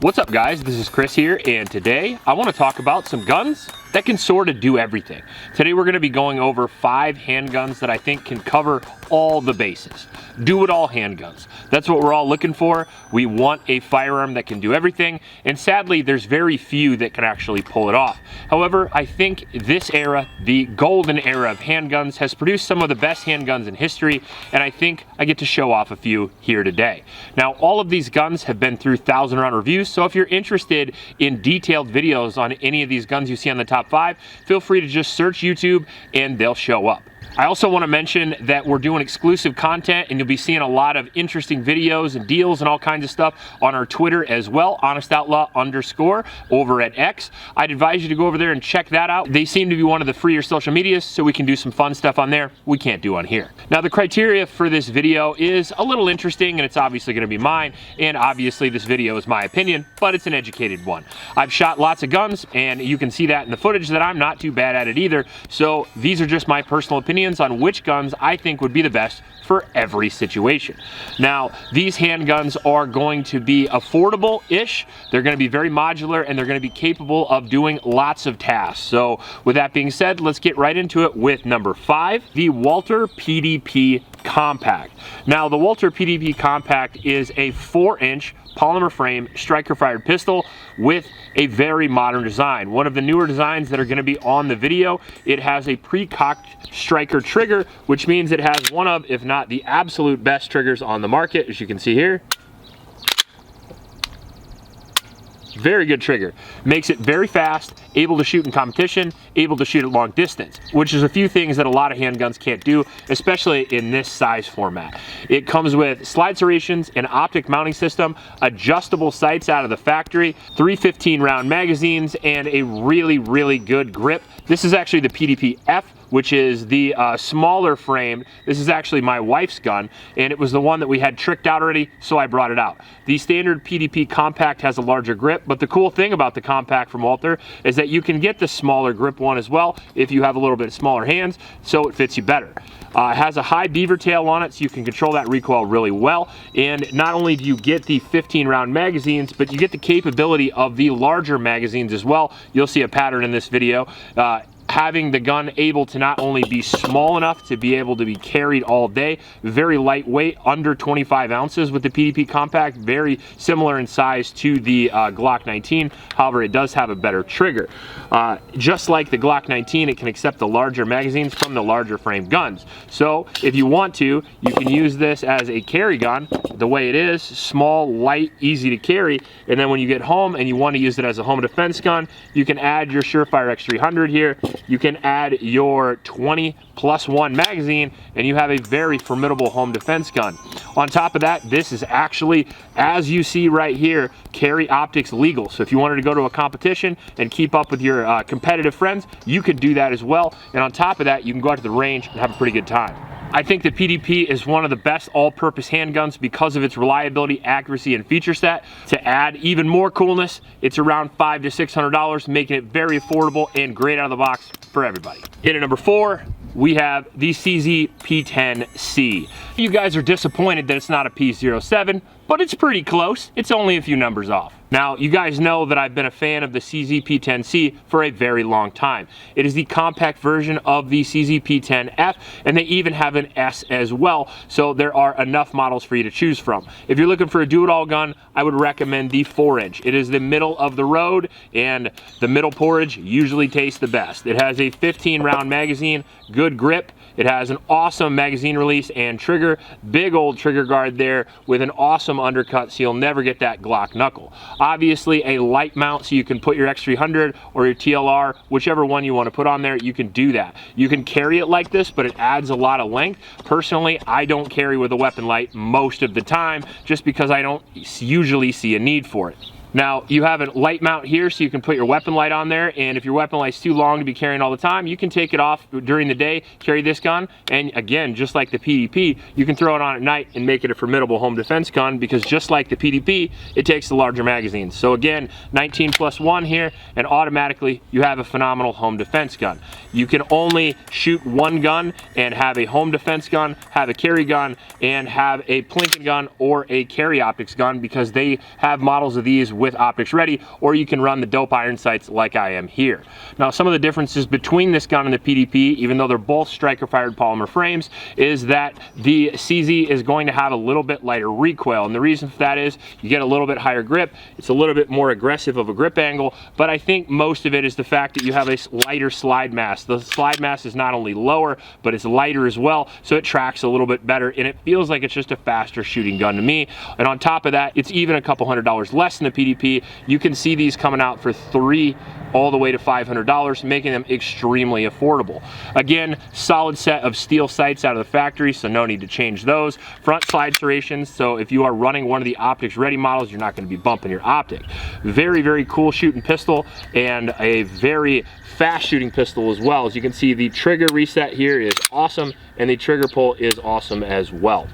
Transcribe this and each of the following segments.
What's up guys, this is Chris here, and today I want to talk about some guns that can sort of do everything. Today we're going to be going over 5 handguns that I think can cover all the bases. Do-it-all handguns. That's what we're all looking for. We want a firearm that can do everything, and sadly there's very few that can actually pull it off. However, I think this era, the golden era of handguns, has produced some of the best handguns in history, and I think I get to show off a few here today. Now, all of these guns have been through 1,000-round reviews, so if you're interested in detailed videos on any of these guns you see on the top 5, feel free to just search YouTube and they'll show up. I also want to mention that we're doing exclusive content, and you'll be seeing a lot of interesting videos and deals and all kinds of stuff on our Twitter as well, HonestOutlaw_ over at X. I'd advise you to go over there and check that out. They seem to be one of the freer social medias, so we can do some fun stuff on there we can't do on here. Now, the criteria for this video is a little interesting, and it's obviously going to be mine, and obviously this video is my opinion, but it's an educated one. I've shot lots of guns, and you can see that in the footage that I'm not too bad at it either, so these are just my personal opinions on which guns I think would be the best for every situation. Now, these handguns are going to be affordable-ish, they're going to be very modular, and they're going to be capable of doing lots of tasks. So with that being said, let's get right into it with number 5, the Walther PDP Compact. Now, the Walther PDP Compact is a 4-inch polymer frame striker fired pistol with a very modern design. One of the newer designs that are going to be on the video. It has a pre-cocked striker trigger, which means it has one of, if not the absolute best triggers on the market, as you can see here. Very good trigger. Makes it very fast, able to shoot in competition, able to shoot at long distance, which is a few things that a lot of handguns can't do, especially in this size format. It comes with slide serrations, an optic mounting system, adjustable sights out of the factory, 3 15-round magazines, and a really, really good grip. This is actually the PDP F, which is the smaller frame. This is actually my wife's gun, and it was the one that we had tricked out already, so I brought it out. The standard PDP Compact has a larger grip, but the cool thing about the Compact from Walther is that you can get the smaller grip one as well if you have a little bit smaller hands, so it fits you better. It has a high beaver tail on it, so you can control that recoil really well. And not only do you get the 15-round magazines, but you get the capability of the larger magazines as well. You'll see a pattern in this video. Having the gun able to not only be small enough to be able to be carried all day, very lightweight, under 25 ounces with the PDP Compact, very similar in size to the Glock 19. However, it does have a better trigger. Just like the Glock 19, it can accept the larger magazines from the larger frame guns. So if you want to, you can use this as a carry gun the way it is, small, light, easy to carry, and then when you get home and you want to use it as a home defense gun, you can add your Surefire X300 here. You can add your 20+1 magazine, and you have a very formidable home defense gun. On top of that, this is actually, as you see right here, carry optics legal. So if you wanted to go to a competition and keep up with your competitive friends, you could do that as well. And on top of that, you can go out to the range and have a pretty good time. I think the PDP is one of the best all-purpose handguns because of its reliability, accuracy, and feature set. To add even more coolness, it's around $500 to $600, making it very affordable and great out of the box for everybody. In at number 4, we have the CZ P10C. You guys are disappointed that it's not a P07, but it's pretty close. It's only a few numbers off. Now, you guys know that I've been a fan of the CZ P10C for a very long time. It is the compact version of the CZ P10F, and they even have an S as well, so there are enough models for you to choose from. If you're looking for a do-it-all gun, I would recommend the 4-inch. It is the middle of the road, and the middle porridge usually tastes the best. It has a 15-round magazine, good grip. It has an awesome magazine release and trigger, big old trigger guard there with an awesome undercut, so you'll never get that Glock knuckle. Obviously a light mount, so you can put your X300 or your TLR, whichever one you want to put on there, you can do that. You can carry it like this, but it adds a lot of length. Personally, I don't carry with a weapon light most of the time, just because I don't usually see a need for it. Now, you have a light mount here, so you can put your weapon light on there, and if your weapon light's too long to be carrying all the time, you can take it off during the day, carry this gun, and again, just like the PDP, you can throw it on at night and make it a formidable home defense gun, because just like the PDP, it takes the larger magazines. So again, 19+1 here, and automatically you have a phenomenal home defense gun. You can only shoot one gun and have a home defense gun, have a carry gun, and have a plinking gun or a carry optics gun, because they have models of these with optics ready, or you can run the dope iron sights like I am here. Now, some of the differences between this gun and the PDP, even though they're both striker fired polymer frames, is that the CZ is going to have a little bit lighter recoil, and the reason for that is you get a little bit higher grip. It's a little bit more aggressive of a grip angle, but I think most of it is the fact that you have a lighter slide mass. The slide mass is not only lower, but it's lighter as well, so it tracks a little bit better, and it feels like it's just a faster shooting gun to me. And on top of that, it's even a couple $100 less than the PDP. You can see these coming out for $300 all the way to $500, making them extremely affordable. Again, solid set of steel sights out of the factory, so no need to change those. Front slide serrations, so if you are running one of the optics ready models, you're not going to be bumping your optic. Very, very cool shooting pistol, and a very fast shooting pistol as well. As you can see, the trigger reset here is awesome, and the trigger pull is awesome as well.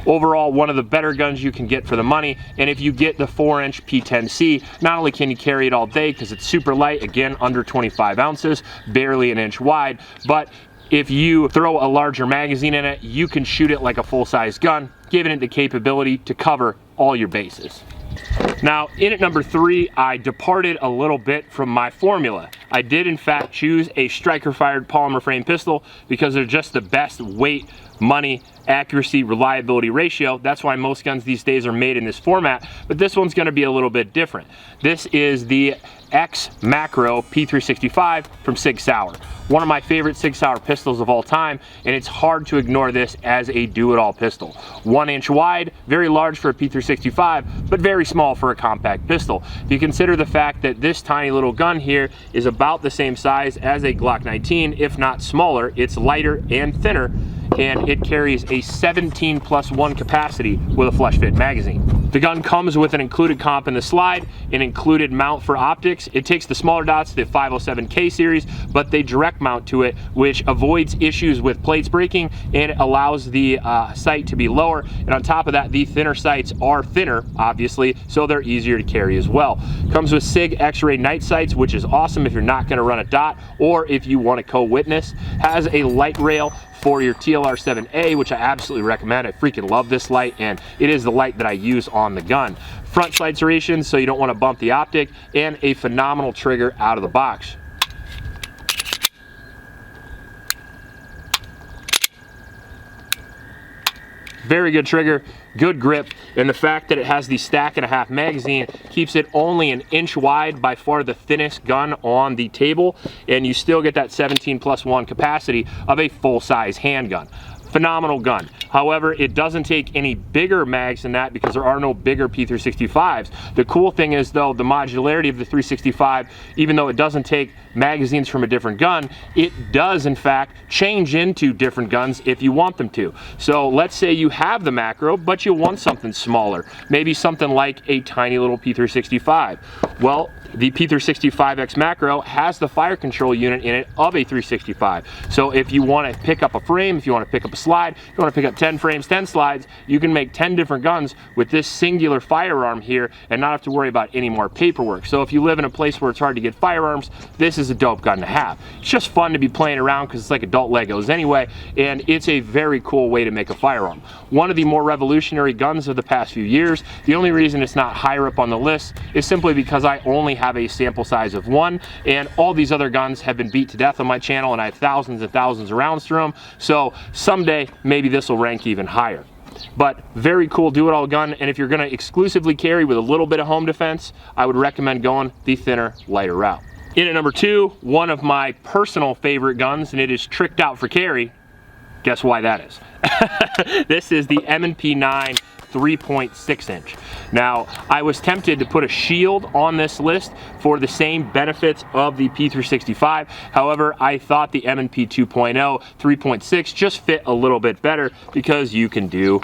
Overall, one of the better guns you can get for the money, and if you get the 4-inch P10C, not only can you carry it all day because it's super light, again, under 25 ounces, barely an inch wide, but if you throw a larger magazine in it, you can shoot it like a full-size gun, giving it the capability to cover all your bases. Now, in at number 3, I departed a little bit from my formula. I did in fact choose a striker-fired polymer frame pistol because they're just the best weight, money, accuracy, reliability ratio. That's why most guns these days are made in this format, but this one's going to be a little bit different. This is the X Macro P365 from Sig Sauer. One of my favorite Sig Sauer pistols of all time, and it's hard to ignore this as a do-it-all pistol. 1 inch wide, very large for a P365, but very small for a compact pistol. If you consider the fact that this tiny little gun here is about the same size as a Glock 19, if not smaller, it's lighter and thinner, and it carries a 17+1 capacity with a flush fit magazine. The gun comes with an included comp in the slide, an included mount for optics. It takes the smaller dots, the 507K series, but they direct mount to it, which avoids issues with plates breaking and allows the sight to be lower. And on top of that, the thinner sights are thinner, obviously, so they're easier to carry as well. Comes with Sig X-ray night sights, which is awesome if you're not going to run a dot or if you want to co-witness. Has a light rail for your TLR7A, which I absolutely recommend. I freaking love this light, and it is the light that I use on the gun. Front slide serrations, so you don't want to bump the optic, and a phenomenal trigger out of the box. Very good trigger, good grip, and the fact that it has the 1.5 magazine keeps it only an inch wide, by far the thinnest gun on the table, and you still get that 17+1 capacity of a full-size handgun. Phenomenal gun. However, it doesn't take any bigger mags than that because there are no bigger P365s. The cool thing is, though, the modularity of the 365, even though it doesn't take magazines from a different gun, it does in fact change into different guns if you want them to. So let's say you have the macro, but you want something smaller, maybe something like a tiny little P365. Well, the P365X Macro has the fire control unit in it of a 365. So if you want to pick up a frame, if you want to pick up a slide, if you want to pick up 10 frames, 10 slides, you can make 10 different guns with this singular firearm here and not have to worry about any more paperwork. So if you live in a place where it's hard to get firearms, this is a dope gun to have. It's just fun to be playing around because it's like adult Legos anyway, and it's a very cool way to make a firearm. One of the more revolutionary guns of the past few years. The only reason it's not higher up on the list is simply because I only have a sample size of 1, and all these other guns have been beat to death on my channel, and I have thousands and thousands of rounds through them. So someday maybe this will rank even higher. But very cool do-it-all gun, and if you're going to exclusively carry with a little bit of home defense, I would recommend going the thinner, lighter route. In at number 2, one of my personal favorite guns, and it is tricked out for carry. Guess why that is? This is the M&P 9 3.6 inch. Now, I was tempted to put a shield on this list for the same benefits of the P365. However, I thought the M&P 2.0 3.6 just fit a little bit better because you can do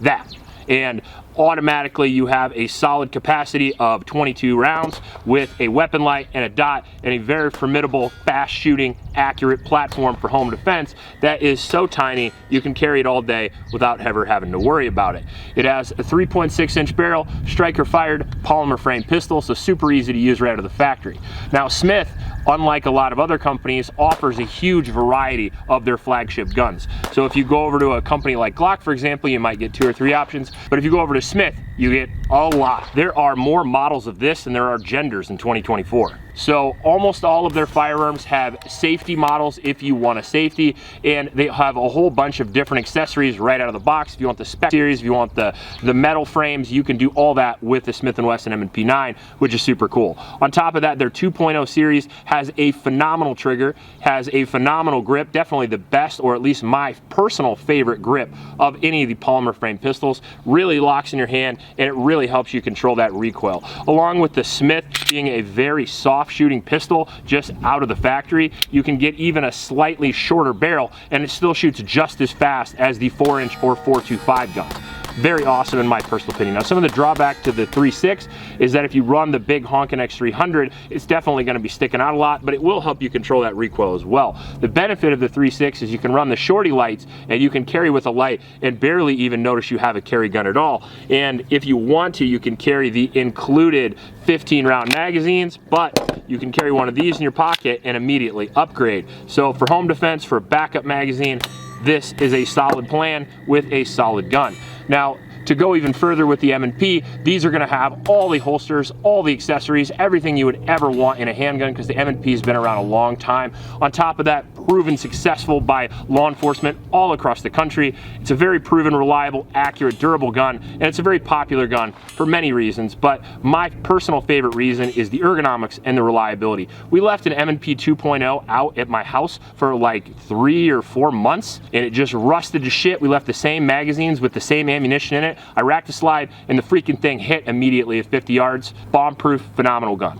that. And automatically you have a solid capacity of 22 rounds with a weapon light and a dot and a very formidable, fast shooting, accurate platform for home defense that is so tiny you can carry it all day without ever having to worry about it. It has a 3.6 inch barrel, striker fired polymer frame pistol, so super easy to use right out of the factory. Now, Smith, unlike a lot of other companies, offers a huge variety of their flagship guns. So if you go over to a company like Glock, for example, you might get 2 or 3 options, but if you go over to Smith, you get a lot. There are more models of this than there are genders in 2024. So almost all of their firearms have safety models if you want a safety, and they have a whole bunch of different accessories right out of the box. If you want the spec series, if you want the metal frames, you can do all that with the Smith & Wesson M&P 9, which is super cool. On top of that, their 2.0 series has a phenomenal trigger, has a phenomenal grip, definitely the best, or at least my personal favorite grip of any of the polymer frame pistols. Really locks in your hand, and it really helps you control that recoil. Along with the Smith being a very soft shooting pistol just out of the factory, you can get even a slightly shorter barrel and it still shoots just as fast as the 4-inch or 4.25 gun. Very awesome in my personal opinion. Now, some of the drawback to the 3.6 is that if you run the big honkin' X300, it's definitely going to be sticking out a lot, but it will help you control that recoil as well. The benefit of the 3.6 is you can run the shorty lights and you can carry with a light and barely even notice you have a carry gun at all. And if you want to, you can carry the included 15-round magazines, but you can carry one of these in your pocket and immediately upgrade. So for home defense, for a backup magazine, this is a solid plan with a solid gun. Now, to go even further with the M&P, these are gonna have all the holsters, all the accessories, everything you would ever want in a handgun, because the M&P has been around a long time. On top of that, proven successful by law enforcement all across the country. It's a very proven, reliable, accurate, durable gun, and it's a very popular gun for many reasons, but my personal favorite reason is the ergonomics and the reliability. We left an M&P 2.0 out at my house for like 3 or 4 months, and it just rusted to shit. We left the same magazines with the same ammunition in it. I racked a slide, and the freaking thing hit immediately at 50 yards. Bomb-proof, phenomenal gun.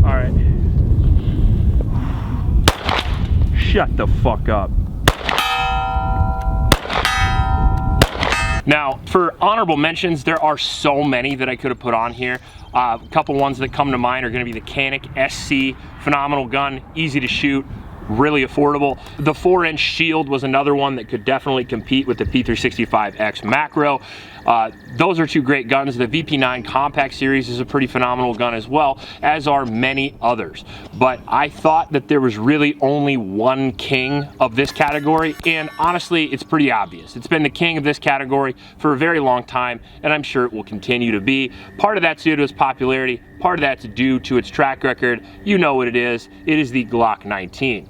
All right. Shut the fuck up. Now, for honorable mentions, there are so many that I could have put on here. A couple ones that come to mind are going to be the Canik SC, phenomenal gun, easy to shoot, really affordable. The 4-inch shield was another one that could definitely compete with the P365X macro. Those are two great guns. The VP9 Compact series is a pretty phenomenal gun as well, as are many others. But I thought that there was really only one king of this category, and honestly, it's pretty obvious. It's been the king of this category for a very long time, and I'm sure it will continue to be. Part of that's due to its popularity, part of that's due to its track record. You know what it is. It is the Glock 19.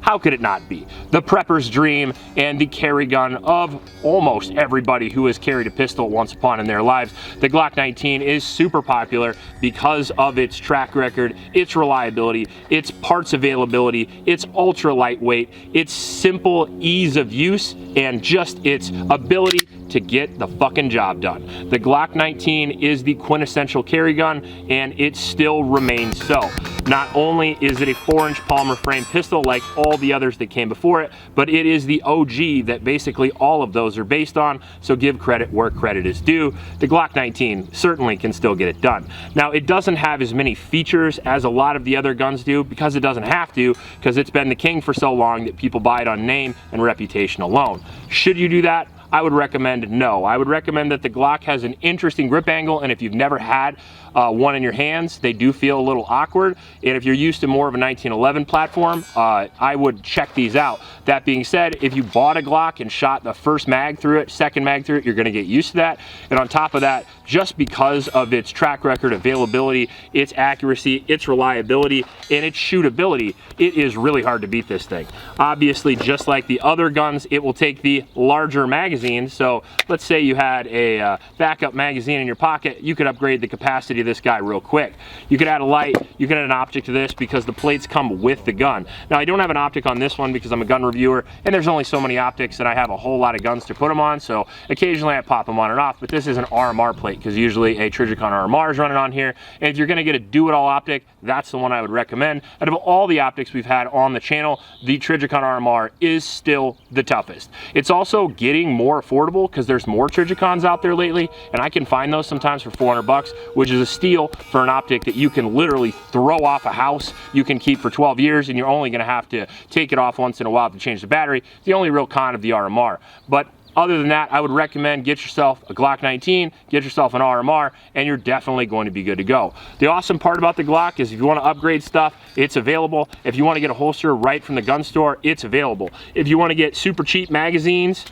How could it not be? The prepper's dream and the carry gun of almost everybody who has carried a pistol once upon in their lives. The Glock 19 is super popular because of its track record, its reliability, its parts availability, its ultra lightweight, its simple ease of use, and just its ability to get the fucking job done. The Glock 19 is the quintessential carry gun, and it still remains so. Not only is it a 4-inch polymer frame pistol like all the others that came before it, but it is the OG that basically all of those are based on, so give credit where credit is due. The Glock 19 certainly can still get it done. Now, it doesn't have as many features as a lot of the other guns do, because it doesn't have to, because it's been the king for so long that people buy it on name and reputation alone. Should you do that? I would recommend no. I would recommend that the Glock has an interesting grip angle, and if you've never had one in your hands, they do feel a little awkward. And if you're used to more of a 1911 platform, I would check these out. That being said, if you bought a Glock and shot the first mag through it, second mag through it, you're gonna get used to that. And on top of that, just because of its track record, availability, its accuracy, its reliability, and its shootability, it is really hard to beat this thing. Obviously, just like the other guns, it will take the larger magazine. So let's say you had a backup magazine in your pocket, you could upgrade the capacity of this guy real quick. You could add a light, you could add an optic to this because the plates come with the gun. Now, I don't have an optic on this one because I'm a gun reviewer, and there's only so many optics, and I have a whole lot of guns to put them on, so occasionally I pop them on and off, but this is an RMR plate because usually a Trijicon RMR is running on here, and if you're gonna get a do-it-all optic, that's the one I would recommend. Out of all the optics we've had on the channel, the Trijicon RMR is still the toughest. It's also getting more affordable because there's more Trijicons out there lately, and I can find those sometimes for 400 bucks, which is a steal for an optic that you can literally throw off a house, you can keep for 12 years, and you're only gonna have to take it off once in a while to change the battery. It's the only real con of the RMR. But Other than that, I would recommend get yourself a Glock 19, get yourself an RMR, and you're definitely going to be good to go. The awesome part about the Glock is if you want to upgrade stuff, it's available. If you want to get a holster right from the gun store, it's available. If you want to get super cheap magazines,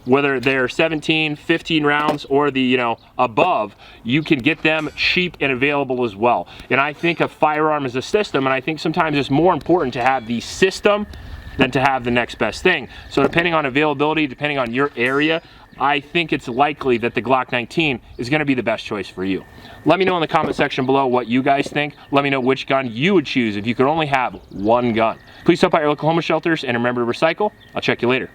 whether they're 17, 15 rounds or the, above, you can get them cheap and available as well. And I think a firearm is a system, and I think sometimes it's more important to have the system than to have the next best thing. So depending on availability, depending on your area, I think it's likely that the Glock 19 is gonna be the best choice for you. Let me know in the comment section below what you guys think. Let me know which gun you would choose if you could only have one gun. Please stop by your local homeless shelters and remember to recycle. I'll check you later.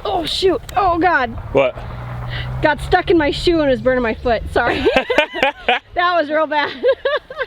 Oh shoot, oh God. What? Got stuck in my shoe and was burning my foot, sorry. That was real bad.